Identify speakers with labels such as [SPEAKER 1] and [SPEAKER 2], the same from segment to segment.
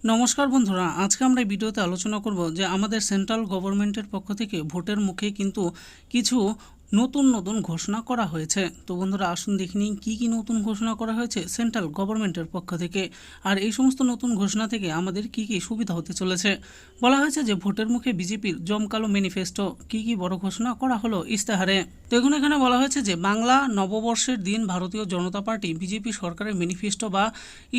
[SPEAKER 1] নমস্কার বন্ধুরা, আজকে আমরা এই ভিডিওতে আলোচনা করব যে আমাদের সেন্ট্রাল গভর্নমেন্টের পক্ষ থেকে ভোটের মুখে কিন্তু কিছু নতুন ঘোষণা করা হয়েছে। তো বন্ধুরা, আসুন দেখে নিই কী কী নতুন ঘোষণা করা হয়েছে সেন্ট্রাল গভর্নমেন্টের পক্ষ থেকে, আর এই সমস্ত নতুন ঘোষণা থেকে আমাদের কি কি সুবিধা হতে চলেছে। বলা হয়েছে যে ভোটের মুখে বিজেপির জমকালো ম্যানিফেস্টো, কি কি বড় ঘোষণা করা হলো ইস্তেহারে। দেখুন, এখানে বলা হয়েছে যে বাংলা নববর্ষের দিন ভারতীয় জনতা পার্টি বিজেপি সরকারের ম্যানিফেস্টো বা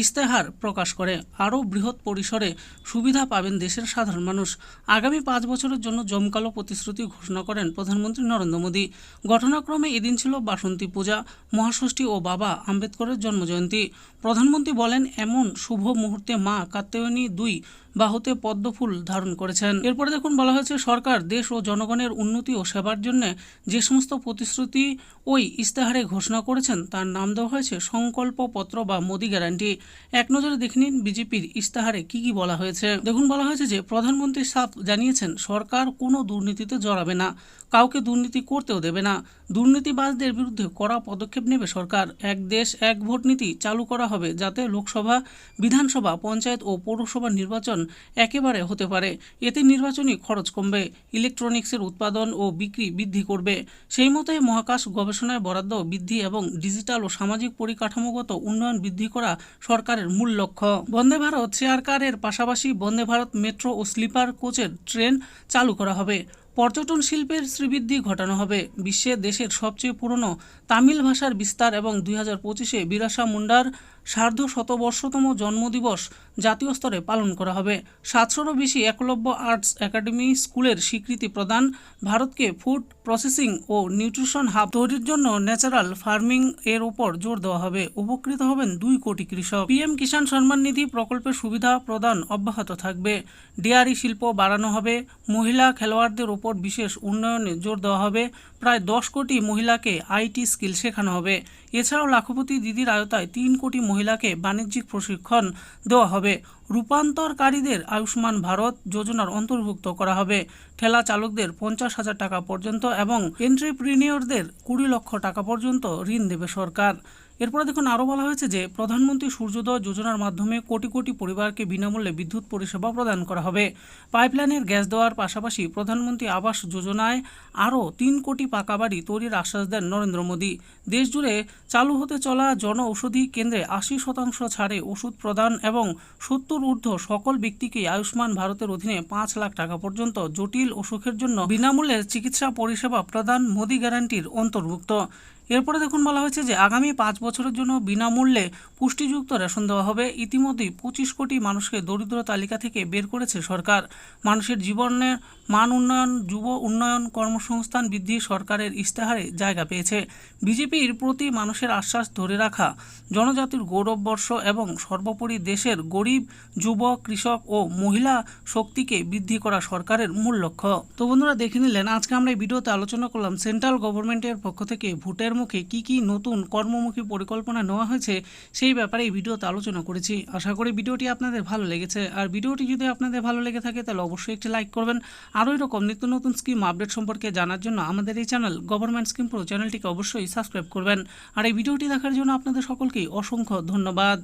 [SPEAKER 1] ইস্তেহার প্রকাশ করে। আরও বৃহৎ পরিসরে সুবিধা পাবেন দেশের সাধারণ মানুষ। আগামী 5 বছরের জন্য জমকালো প্রতিশ্রুতি ঘোষণা করেন প্রধানমন্ত্রী নরেন্দ্র মোদী। ঘটনাক্রমে এদিন ছিল বাসন্তী পূজা, মহাষষ্ঠী ও বাবা আম্বেদকরের জন্মজয়ন্তী। প্রধানমন্ত্রী বলেন, এমন শুভ মুহূর্তে মা কাত্যায়নী 2 বাহুতে পদ্মফুল ধারণ করেছেন। এরপরে দেখুন, বলা হয়েছে সরকার দেশ ও জনগণের উন্নতি ও সেবার জন্য যে সমস্ত প্রতিশ্রুতি ওই ইস্তেহারে ঘোষণা করেছেন তার নাম দেওয়া হয়েছে সংকল্পপত্র বা মোদি গ্যারান্টি। এক নজরে দেখে নিন বিজেপির ইস্তেহারে কি কি বলা হয়েছে। দেখুন, বলা হয়েছে যে প্রধানমন্ত্রী সাফ জানিয়েছেন সরকার কোনো দুর্নীতিতে জড়াবে না, কাউকে দুর্নীতি করতেও দেবে না। দুর্নীতিবাজদের বিরুদ্ধে কড়া পদক্ষেপ নেবে সরকার। এক দেশ এক ভোট নীতি চালু করা হবে যাতে লোকসভা, বিধানসভা, পঞ্চায়েত ও পৌরসভা নির্বাচন একেবারে হতে পারে। এতে নির্বাচনী খরচ কমবে, ইলেকট্রনিক্সের উৎপাদন ও বিক্রি বৃদ্ধি করবে। সেই মতোই মহাকাশ গবেষণায় বরাদ্দ বৃদ্ধি এবং ডিজিটাল ও সামাজিক পরিকাঠামোগত উন্নয়ন বৃদ্ধি করা সরকারের মূল লক্ষ্য। বন্দে ভারত চেয়ার কারের পাশাপাশি বন্দে ভারত মেট্রো ও স্লিপার কোচের ট্রেন চালু করা হবে। পর্যটন শিল্পের শ্রীবৃদ্ধি ঘটানো হবে। বিশ্বে দেশের সবচেয়ে পুরনো তামিল ভাষার বিস্তার এবং 2025-এ বিরসা মুন্ডার সার্ধশতবর্ষতম জন্মদিবস জাতীয় স্তরে পালন করা হবে। 700-রও বেশি একলব্য আর্টস একাডেমি স্কুলের স্বীকৃতি প্রদান। ভারতকে ফুড প্রসেসিং ও নিউট্রিশন হাব তৈরির জন্য ন্যাচারাল ফার্মিং এর উপর জোর দেওয়া হবে। উপকৃত হবেন 2 কোটি কৃষক। পিএম কিষাণ সম্মান নিধি প্রকল্পের সুবিধা প্রদান অব্যাহত থাকবে। ডেয়ারি শিল্প বাড়ানো হবে। মহিলা খেলোয়াড়দের উপর বিশেষ উন্নয়নে জোর দেওয়া হবে। প্রায় 10 কোটি মহিলাকে আইটি স্কিল শেখানো হবে। এছাড়াও লাখপতি দিদির আওতায় 3 কোটি মহিলাকে বাণিজ্যিক প্রশিক্ষণ দেওয়া হবে। রূপান্তরকারীদের আয়ুষ্মান ভারত যোজনার অন্তর্ভুক্ত করা হবে। ঠেলা চালকদের 50,000 টাকা পর্যন্ত এবং এন্ট্রিপ্রিনিয়রদের 20 লক্ষ টাকা পর্যন্ত ঋণ দেবে সরকার। এরপরে দেখুন, আরও বলা হয়েছে যে প্রধানমন্ত্রী সূর্যোদয় যোজনার মাধ্যমে কোটি কোটি পরিবারকে বিনামূল্যে বিদ্যুৎ পরিষেবা প্রদান করা হবে। পাইপলাইনের গ্যাস দেওয়ার পাশাপাশি প্রধানমন্ত্রী আবাস যোজনায় আরও 3 কোটি পাকা বাড়ি তৈরির আশ্বাস দেন নরেন্দ্র মোদী। দেশজুড়ে চালু হতে চলা জন ঔষধি কেন্দ্রে 80% ছাড়ে ওষুধ প্রদান এবং 70 ঊর্ধ্ব সকল ব্যক্তিকে আয়ুষ্মান ভারতের অধীনে 5 লাখ টাকা পর্যন্ত জটিল অসুখের জন্য বিনামূল্যে চিকিৎসা পরিষেবা প্রদান মোদি গ্যারান্টির অন্তর্ভুক্ত। এরপরে দেখুন, বলা হয়েছে যে আগামী 5 বছরের জন্য বিনামূল্যে পুষ্টিযুক্ত রেশন দেওয়া হবে। ইতিমধ্যেই 25 কোটি মানুষকে দরিদ্র তালিকা থেকে বের করেছে সরকার। মানুষের জীবনের মান উন্নয়ন, যুব উন্নয়ন, কর্মসংস্থান বৃদ্ধি সরকারের ইস্তেহারে জায়গা পেয়েছে। বিজেপির প্রতি মানুষের আশ্বাস ধরে রাখা, জনজাতির গৌরববর্ষ এবং সর্বোপরি দেশের গরিব, যুব, কৃষক ও মহিলা শক্তিকে বৃদ্ধি করা সরকারের মূল লক্ষ্য। তো বন্ধুরা, দেখে নিলেন আজকে আমরা এই ভিডিওতে আলোচনা করলাম সেন্ট্রাল গভর্নমেন্টের পক্ষ থেকে ভোটের মুখে কি কি নতুন কর্মমুখী পরিকল্পনা নেওয়া হয়েছে সেই ব্যাপারে এই ভিডিওতে আলোচনা করেছি। আশা করি ভিডিওটি আপনাদের ভালো লেগেছে। আর ভিডিওটি যদি আপনাদের ভালো লেগে থাকে তাহলে অবশ্যই একটি লাইক করবেন। আরও এরকম নিত্য নতুন স্কিম আপডেট সম্পর্কে জানার জন্য আমাদের এই চ্যানেল গভর্নমেন্ট স্কিম প্রো চ্যানেলটিকে অবশ্যই সাবস্ক্রাইব করবেন। আর এই ভিডিওটি দেখার জন্য আপনাদের সকলকেই অসংখ্য ধন্যবাদ।